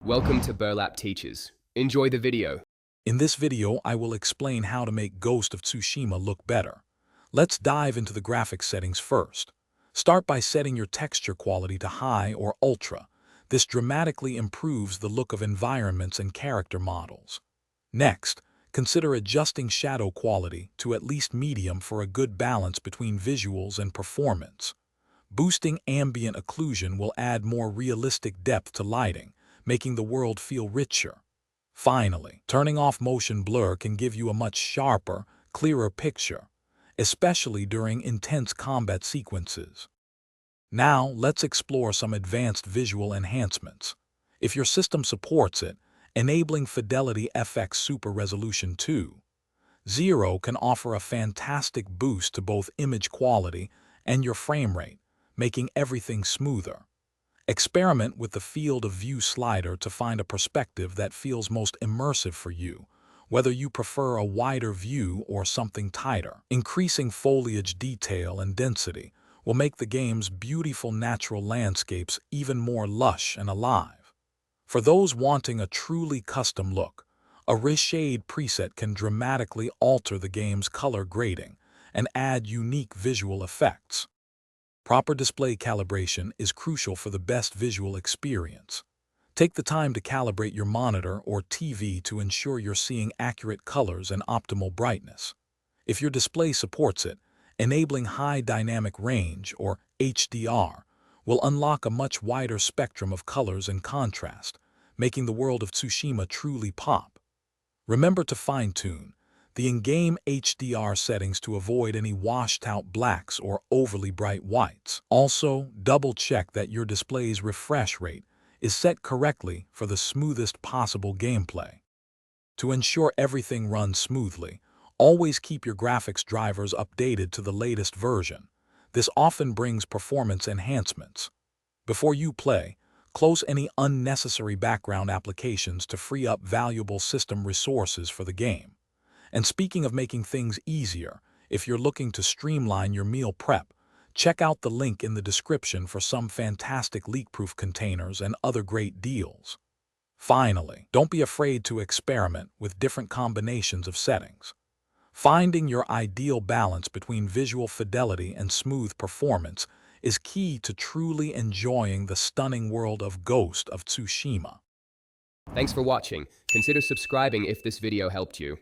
Welcome to Burlap Teachers. Enjoy the video. In this video, I will explain how to make Ghost of Tsushima look better. Let's dive into the graphics settings first. Start by setting your texture quality to high or ultra. This dramatically improves the look of environments and character models. Next, consider adjusting shadow quality to at least medium for a good balance between visuals and performance. Boosting ambient occlusion will add more realistic depth to lighting, making the world feel richer. Finally, turning off motion blur can give you a much sharper, clearer picture, especially during intense combat sequences. Now, let's explore some advanced visual enhancements. If your system supports it, enabling Fidelity FX Super Resolution 2.0 can offer a fantastic boost to both image quality and your frame rate, making everything smoother. Experiment with the field of view slider to find a perspective that feels most immersive for you, whether you prefer a wider view or something tighter. Increasing foliage detail and density will make the game's beautiful natural landscapes even more lush and alive. For those wanting a truly custom look, a reshade preset can dramatically alter the game's color grading and add unique visual effects. Proper display calibration is crucial for the best visual experience. Take the time to calibrate your monitor or TV to ensure you're seeing accurate colors and optimal brightness. If your display supports it, enabling high dynamic range, or HDR, will unlock a much wider spectrum of colors and contrast, making the world of Tsushima truly pop. Remember to fine-tune the in-game HDR settings to avoid any washed-out blacks or overly bright whites. Also, double-check that your display's refresh rate is set correctly for the smoothest possible gameplay. To ensure everything runs smoothly, always keep your graphics drivers updated to the latest version. This often brings performance enhancements. Before you play, close any unnecessary background applications to free up valuable system resources for the game. And speaking of making things easier, if you're looking to streamline your meal prep, check out the link in the description for some fantastic leak-proof containers and other great deals. Finally, don't be afraid to experiment with different combinations of settings. Finding your ideal balance between visual fidelity and smooth performance is key to truly enjoying the stunning world of Ghost of Tsushima. Thanks for watching. Consider subscribing if this video helped you.